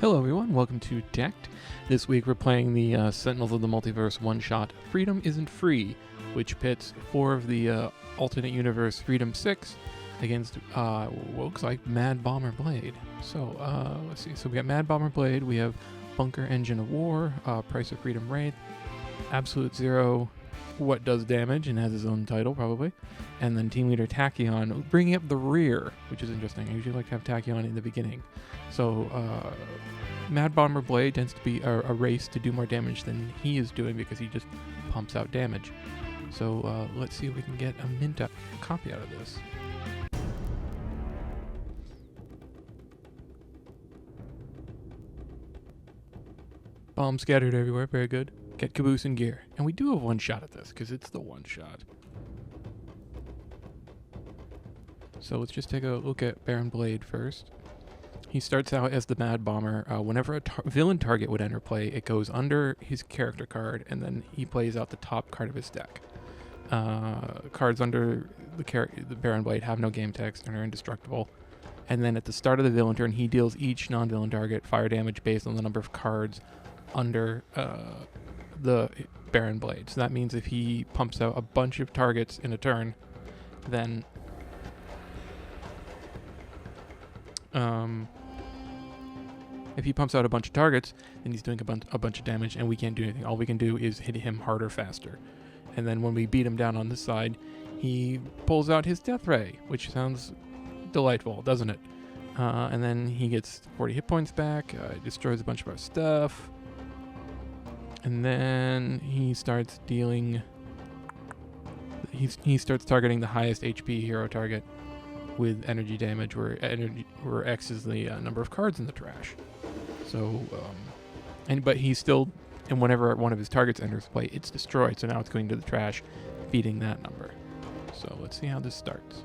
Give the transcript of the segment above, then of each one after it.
Hello everyone, welcome to Decked. This week we're playing the Sentinels of the Multiverse one-shot Freedom Isn't Free, which pits 4 of the alternate universe Freedom 6 against what looks like Mad Bomber Blade. So let's see, so we got Mad Bomber Blade, we have Bunker Engine of War, Price of Freedom Wraith, Absolute Zero, what does damage and has his own title probably, and then Team Leader Tachyon bringing up the rear, which is interesting. I usually like to have Tachyon in the beginning. So Mad Bomber Blade tends to be a race to do more damage than he is doing because he just pumps out damage. So let's see if we can get a mint copy out of this. Bombs scattered everywhere, very good. Get caboose and gear. And we do have one shot at this because it's the one shot. So let's just take a look at Baron Blade first. He starts out as the Mad Bomber. Whenever a villain target would enter play, it goes under his character card, and then he plays out the top card of his deck. Cards under the Baron Blade have no game text and are indestructible. And then at the start of the villain turn, he deals each non-villain target fire damage based on the number of cards under the Baron Blade. So that means if he pumps out a bunch of targets in a turn, then if he pumps out a bunch of targets, then he's doing a bunch of damage, and we can't do anything. All we can do is hit him harder, faster. And then when we beat him down on this side, he pulls out his Death Ray, which sounds delightful, doesn't it? And then he gets 40 hit points back, destroys a bunch of our stuff, and then he starts dealing... He starts targeting the highest HP hero target with energy damage, where X is the number of cards in the trash. So, but he's still, and whenever one of his targets enters play, it's destroyed. So now it's going to the trash, beating that number. So let's see how this starts.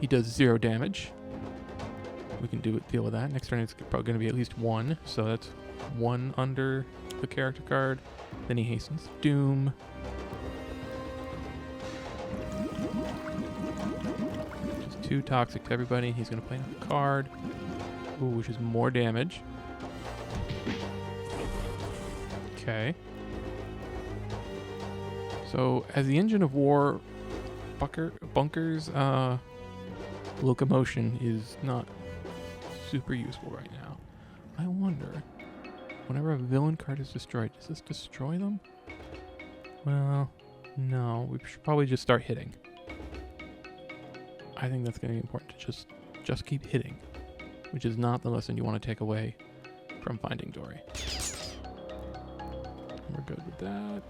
He does 0 damage. We can deal with that. Next turn it's probably going to be at least 1. So that's 1 under the character card. Then he hastens Doom. Too toxic to everybody. He's going to play another card, which is more damage. Okay. So as the engine of war, Bunker's locomotion is not super useful right now. I wonder, whenever a villain card is destroyed, does this destroy them? Well, no. We should probably just start hitting. I think that's going to be important to just keep hitting, which is not the lesson you want to take away from Finding Dory. We're good with that.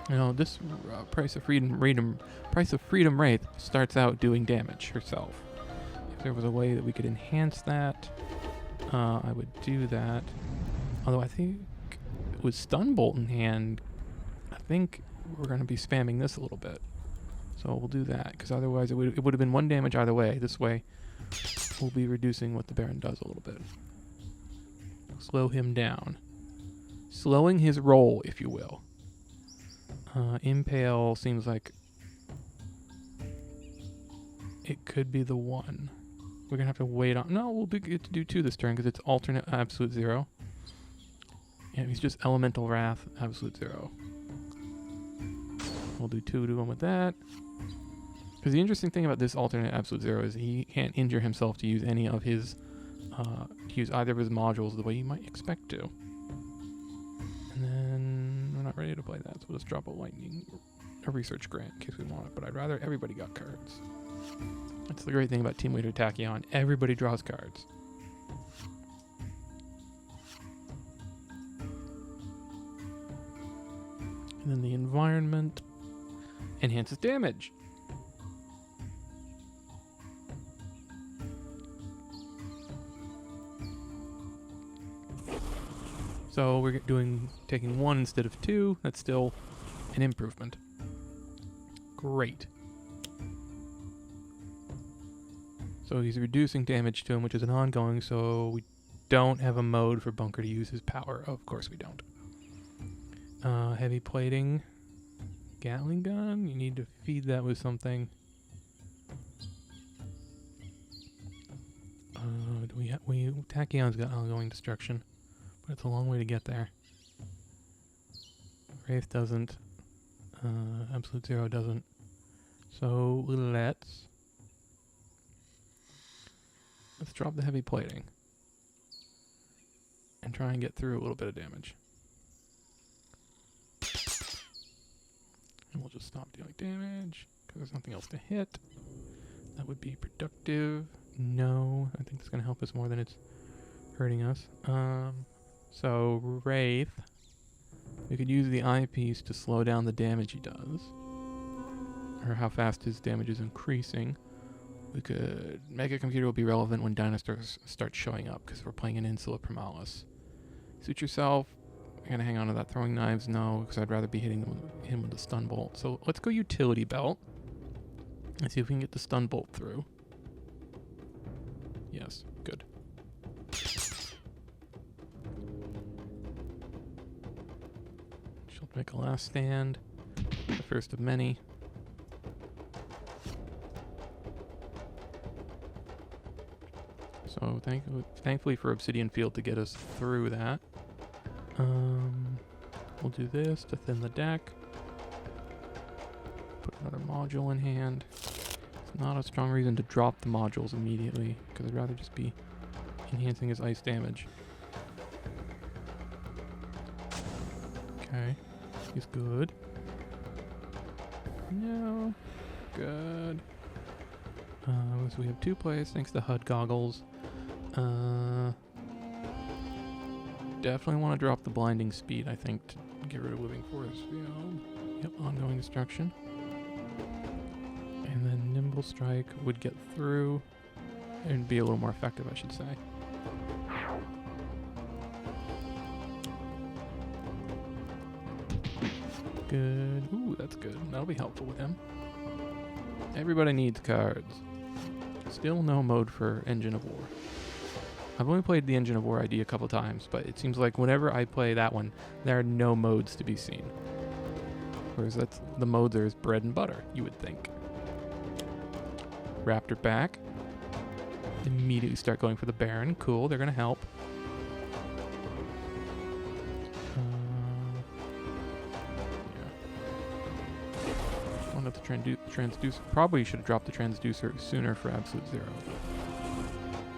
You know, this Price of Freedom Wraith starts out doing damage herself. If there was a way that we could enhance that, I would do that. Although I think with Stun Bolt in hand, I think we're going to be spamming this a little bit. So we'll do that, because otherwise it would have been 1 damage either way. This way, we'll be reducing what the Baron does a little bit. Slow him down. Slowing his roll, if you will. Impale seems like it could be the one. We're going to have to wait on... No, we'll get to do 2 this turn, because it's alternate Absolute Zero. Yeah, he's just Elemental Wrath, Absolute Zero. We'll do 2 to him with that. Because the interesting thing about this alternate Absolute Zero is he can't injure himself to use any of his, to use either of his modules the way you might expect to. And then we're not ready to play that, so let's drop a research grant in case we want it. But I'd rather everybody got cards. That's the great thing about Team Leader Tachyon. Everybody draws cards. And then the environment enhances damage. So we're taking 1 instead of 2. That's still an improvement. Great. So he's reducing damage to him, which is an ongoing, so we don't have a mode for Bunker to use his power. Of course we don't. Heavy plating. Gatling gun? You need to feed that with something. good. Tachyon's got ongoing destruction, but it's a long way to get there. Wraith doesn't. Absolute Zero doesn't. So let's drop the heavy plating and try and get through a little bit of damage. And we'll just stop dealing damage because there's nothing else to hit. That would be productive. No, I think it's going to help us more than it's hurting us. So Wraith, we could use the eyepiece to slow down the damage he does, or how fast his damage is increasing. We could Mega Computer will be relevant when dinosaurs start showing up because we're playing an Insula Primalis. Suit yourself. I'm gonna hang on to that throwing knives. No, because I'd rather be hitting him with the stun bolt. So let's go utility belt. Let's see if we can get the stun bolt through. Yes, good. She'll make a last stand. The first of many. So thankfully for Obsidian Field to get us through that. We'll do this to thin the deck. Put another module in hand. It's not a strong reason to drop the modules immediately, because I'd rather just be enhancing his ice damage. Okay, he's good. No, good. So we have 2 plays thanks to HUD goggles. Definitely want to drop the blinding speed, I think, to get rid of living force field. Yep, ongoing destruction. And then nimble strike would get through and be a little more effective, I should say. Good. Ooh, that's good. That'll be helpful with him. Everybody needs cards. Still no mode for Engine of War. I've only played the Engine of War ID a couple times, but it seems like whenever I play that one, there are no modes to be seen. Whereas the modes are his bread and butter, you would think. Raptor back. Immediately start going for the Baron. Cool, they're gonna help. Yeah. Wanted the transducer. Probably should have dropped the transducer sooner for Absolute Zero.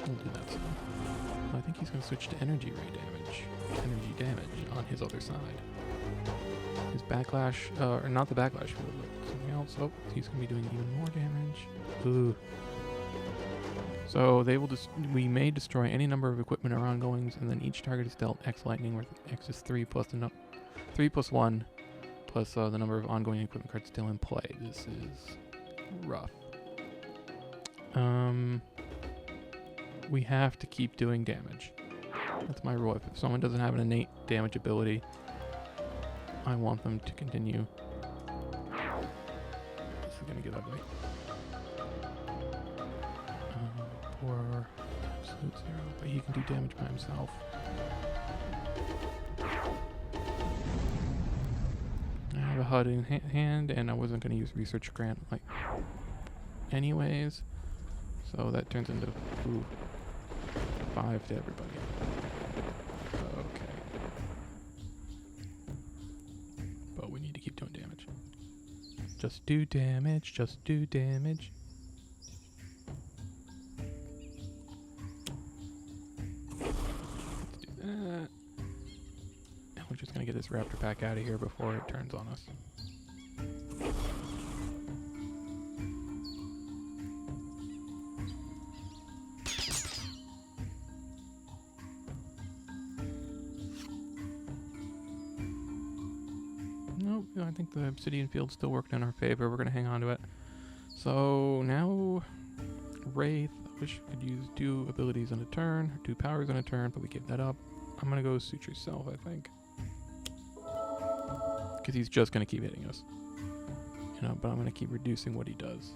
We'll do that soon. I think he's going to switch to energy damage on his other side. His backlash, or not the backlash field, but something else. Oh, he's going to be doing even more damage. Ooh. So we may destroy any number of equipment or ongoings, and then each target is dealt X lightning, where X is 3 plus 1 plus the number of ongoing equipment cards still in play. This is rough. We have to keep doing damage. That's my rule. If someone doesn't have an innate damage ability, I want them to continue. This is gonna get ugly. Poor Absolute Zero, but he can do damage by himself. I have a HUD in hand, and I wasn't gonna use Research Grant anyways. So that turns into 5 to everybody. Okay. But we need to keep doing damage. Just do damage, just do damage. Let's do that. And we're just gonna get this Raptor pack out of here before it turns on us. Nope, I think the Obsidian Field's still working in our favor. We're going to hang on to it. So now, Wraith, which could use 2 abilities in a turn, or 2 powers in a turn, but we give that up. I'm going to go Suit Yourself, I think. Because he's just going to keep hitting us. But I'm going to keep reducing what he does.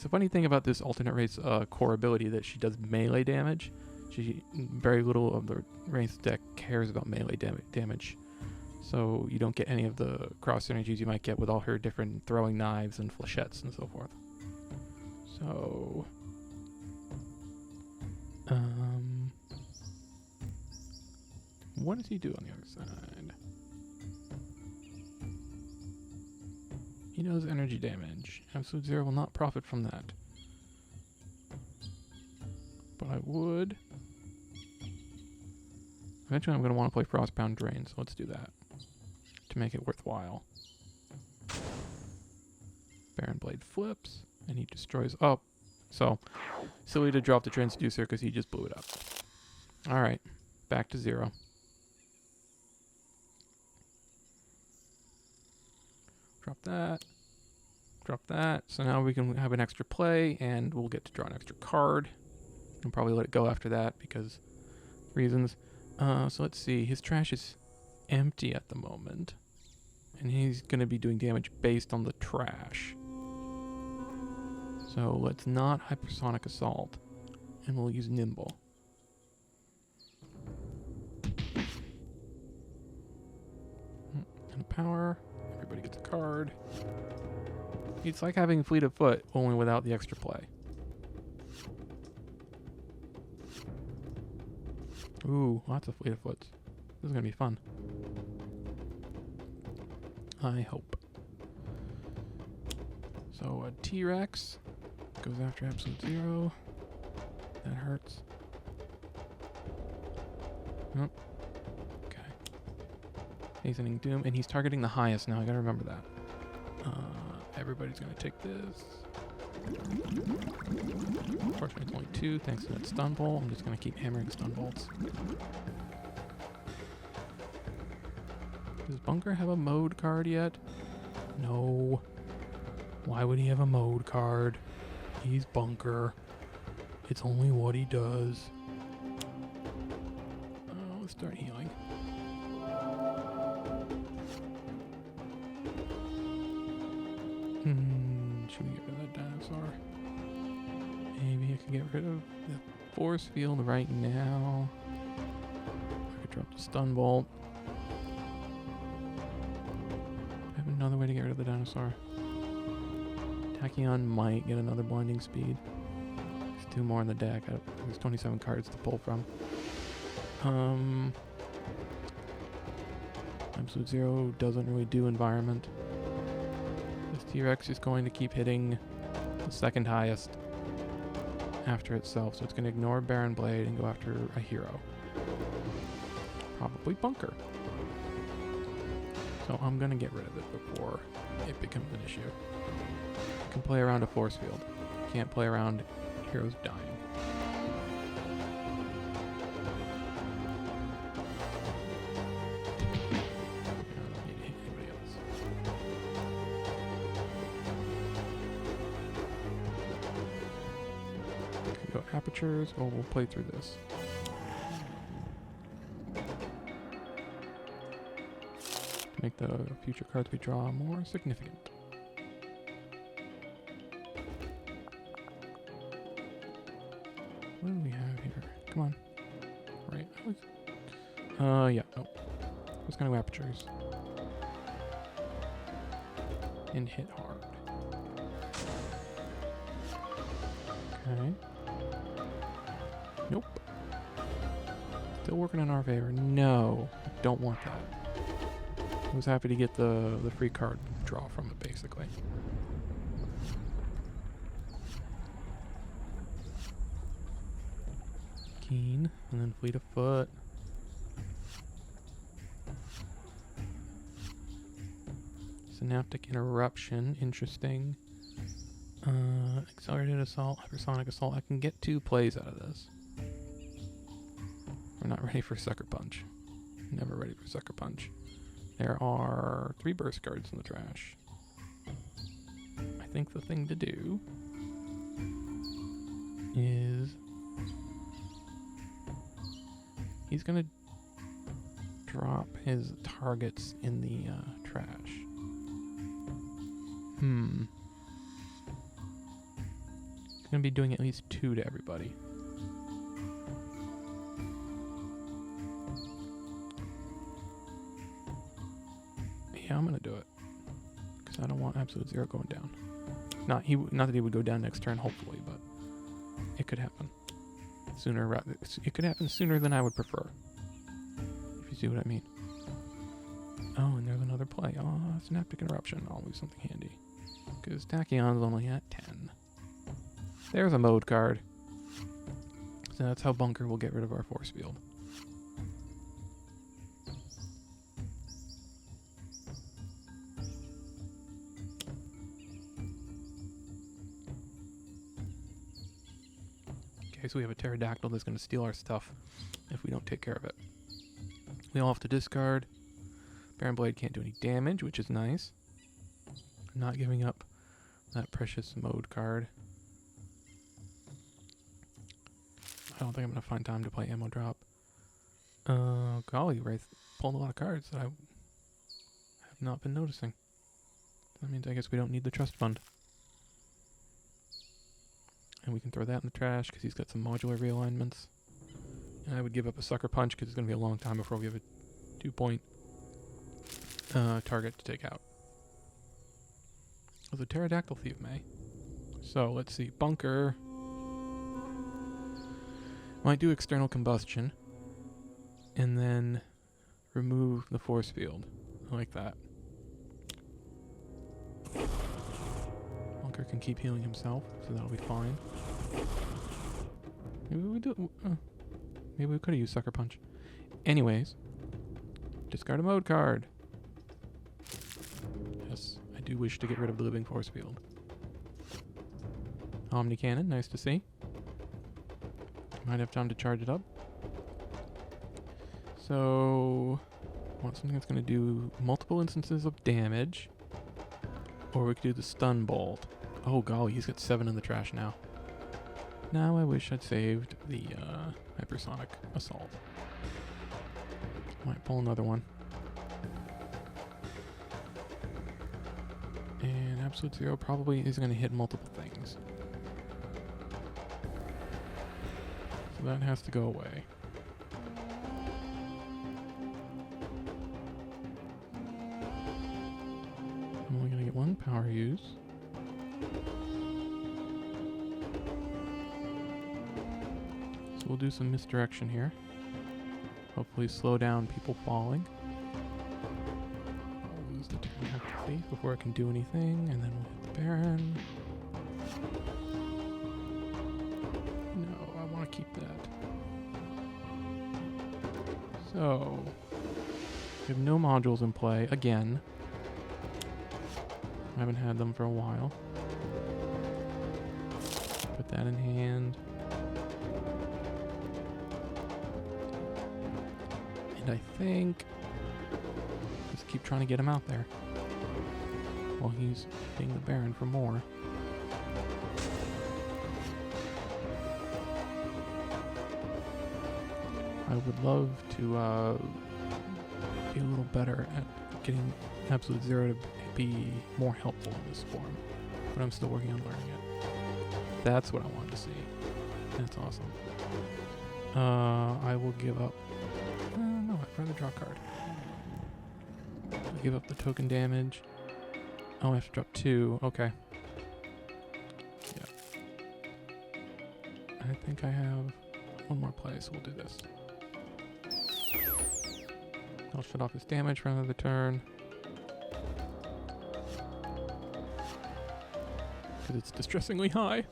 The funny thing about this alternate race core ability that she does melee damage. Very little of the Wraith's deck cares about melee damage. So you don't get any of the cross synergies you might get with all her different throwing knives and flechettes and so forth. So What does he do on the other side? He knows energy damage. Absolute Zero will not profit from that. But I would. Eventually I'm going to want to play Frostbound Drain, so let's do that. To make it worthwhile. Baron Blade flips, and he destroys... Oh, so silly to drop the Transducer because he just blew it up. Alright, back to 0. Drop that. Drop that. So now we can have an extra play, and we'll get to draw an extra card. I'll probably let it go after that because reasons. So let's see. His trash is empty at the moment. And he's going to be doing damage based on the trash. So let's not Hypersonic Assault. And we'll use Nimble. And a power. Everybody gets a card. It's like having Fleet of Foot, only without the extra play. Ooh, lots of Fleet of Foots. This is going to be fun. I hope. So a T-Rex goes after Absolute Zero. That hurts. Nope. Okay. Hastening Doom, and he's targeting the highest now. I gotta remember that. Everybody's gonna take this. Unfortunately, it's only 2 thanks to that stun bolt. I'm just gonna keep hammering stun bolts. Does Bunker have a mode card yet? No. Why would he have a mode card? He's Bunker. It's only what he does. Oh, let's start healing. Should we get rid of that dinosaur? Maybe I can get rid of the force field right now. I could drop the stun bolt. I have another way to get rid of the dinosaur. Tachyon might get another blinding speed. There's 2 more in the deck. There's 27 cards to pull from. Absolute Zero doesn't really do environment. This T-Rex is going to keep hitting the second highest after itself, so it's going to ignore Baron Blade and go after a hero. Probably Bunker. So I'm going to get rid of it before it becomes an issue. You can play around a force field. You can't play around heroes dying. Apertures, or we'll play through this. To make the future cards we draw more significant. What do we have here? Come on. Right. Yeah, no. Let's go to apertures. And hit hard. Okay. Nope. Still working in our favor. No, don't want that. I was happy to get the free card draw from it, basically. Keen, and then Fleet of Foot. Synaptic Eruption, interesting. Accelerated Assault, Hypersonic Assault. I can get 2 plays out of this. We're not ready for Sucker Punch. Never ready for Sucker Punch. There are 3 burst cards in the trash. I think the thing to do is he's going to drop his targets in the trash. He's going to be doing at least 2 to everybody. Yeah, I'm gonna do it because I don't want Absolute Zero going down. Not that he would go down next turn, hopefully, but it could happen. sooner. It could happen sooner than I would prefer. If you see what I mean. Oh, and there's another play. Oh, synaptic eruption. Always something handy. Because Tachyon's only at 10. There's a mode card. So that's how Bunker will get rid of our force field. Okay, so we have a pterodactyl that's going to steal our stuff if we don't take care of it. We all have to discard. Baron Blade can't do any damage, which is nice. I'm not giving up that precious mode card. I don't think I'm going to find time to play ammo drop. Golly, Wraith pulled a lot of cards that I have not been noticing. That means I guess we don't need the trust fund. And we can throw that in the trash because he's got some modular realignments. And I would give up a sucker punch because it's going to be a long time before we have a 2-point target to take out. Oh, the Pterodactyl Thief may. So let's see. Bunker might do external combustion and then remove the force field. I like that. Bunker can keep healing himself, so that'll be fine. Maybe we do. Maybe we could have used Sucker Punch. Anyways, discard a mode card. Yes, I do wish to get rid of the living force field. Omni Cannon, nice to see. Might have time to charge it up. So, I want something that's going to do multiple instances of damage. Or we could do the Stun Bolt. Oh golly, he's got 7 in the trash now. Now I wish I'd saved the Hypersonic Assault. Might pull another one. And Absolute Zero probably is going to hit multiple things. So that has to go away. I'm only going to get 1 power use. So we'll do some misdirection here. Hopefully slow down people falling. I'll lose the Pterodactyl Thief before I can do anything, and then we'll hit the Baron. No, I want to keep that. So, we have no modules in play, again. I haven't had them for a while. Put that in hand. And I think just keep trying to get him out there while he's being the Baron for more. I would love to be a little better at getting Absolute Zero to be more helpful in this form, but I'm still working on learning it. That's what I wanted to see. That's awesome. I will give up. No, I'd rather draw a card. I'll give up the token damage. Oh, I have to drop 2. Okay. Yeah. I think I have 1 more play, so we'll do this. I'll shut off his damage for another turn. Because it's distressingly high.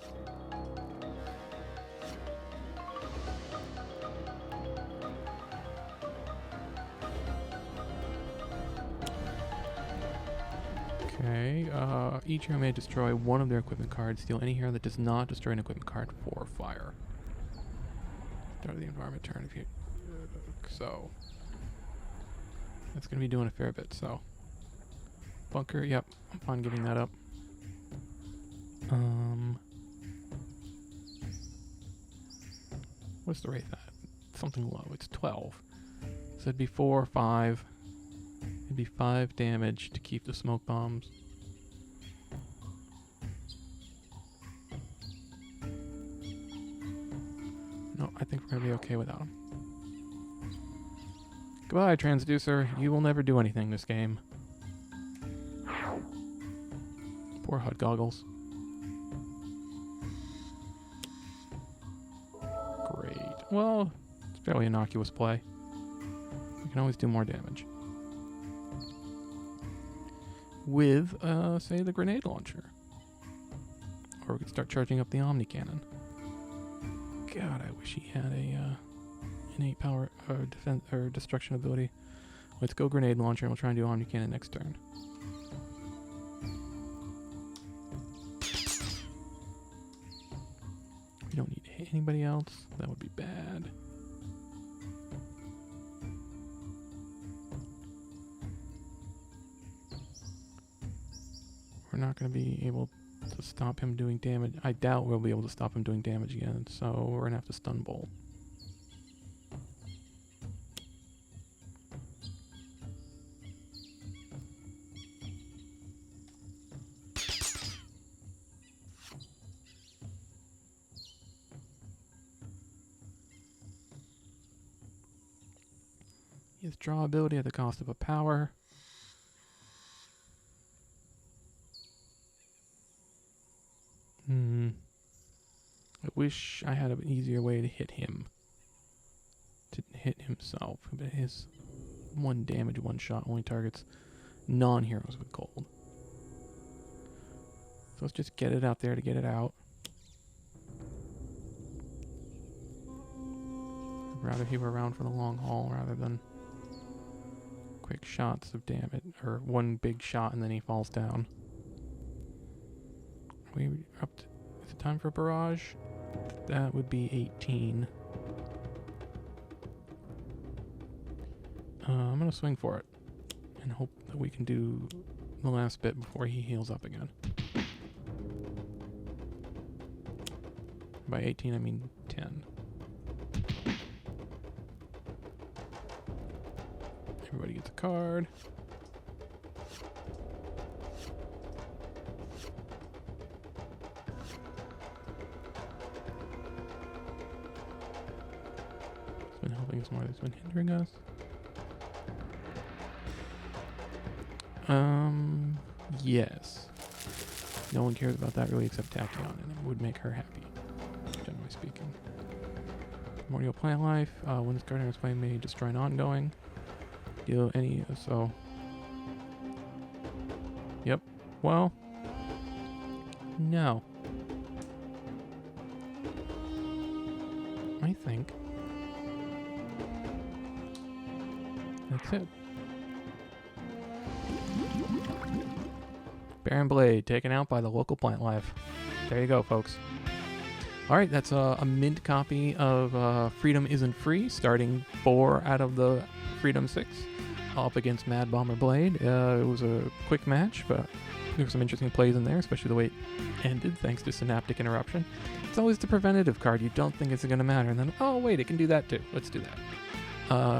Okay, each hero may destroy 1 of their equipment cards. Steal any hero that does not destroy an equipment card for fire. Start of the environment turn if you... So... That's going to be doing a fair bit, so... Bunker, yep, I'm fine giving that up. What's the rate at? Something low, it's 12. So it'd be 4 or 5. It'd be 5 damage to keep the smoke bombs. No, I think we're going to be okay without them. Goodbye, Transducer. You will never do anything this game. Poor HUD goggles. Great. well, it's fairly innocuous play. We can always do more damage. With, say, the grenade launcher. Or we could start charging up the Omni Cannon. God, I wish he had a innate power or defense or destruction ability. Let's go grenade launcher and we'll try and do Omni Cannon next turn. We don't need to hit anybody else. That would be bad. We're not going to be able to stop him doing damage. I doubt we'll be able to stop him doing damage again, so we're going to have to stun bolt. He has draw ability at the cost of a power. I wish I had an easier way to hit him. To hit himself. But his one damage, one shot only targets non-heroes with gold. So let's just get it out there to get it out. I'd rather he were around for the long haul rather than quick shots of damage. Or one big shot and then he falls down. Are we up to, is it time for a barrage? That would be 18. I'm going to swing for it and hope that we can do the last bit before he heals up again. By 18, I mean 10. Everybody gets a card. It's been helping us more than it's been hindering us. Yes. No one cares about that really except Tachyon, and it would make her happy, generally speaking. Primordial plant life. When this card enters play, may destroy an ongoing. Deal any, so. Yep. Well. No. I think that's it. Baron Blade taken out by the local plant life. There you go, folks. Alright, that's a mint copy of Freedom Isn't Free, starting 4 out of the Freedom 6 up against Mad Bomber Blade. It was a quick match, but there were some interesting plays in there, especially the way it ended, thanks to Synaptic Interruption. It's always the preventative card. You don't think it's going to matter, and then, oh, wait, it can do that too. Let's do that.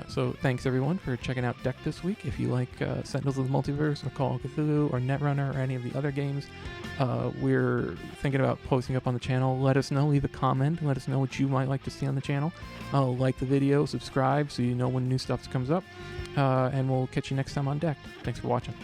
So thanks everyone for checking out Deck this week. If you like Sentinels of the Multiverse or Call of Cthulhu or Netrunner or any of the other games we're thinking about posting up on the channel, let us know. Leave a comment. Let us know what you might like to see on the channel. Like the video, subscribe so you know when new stuff comes up, and we'll catch you next time on Deck. Thanks for watching.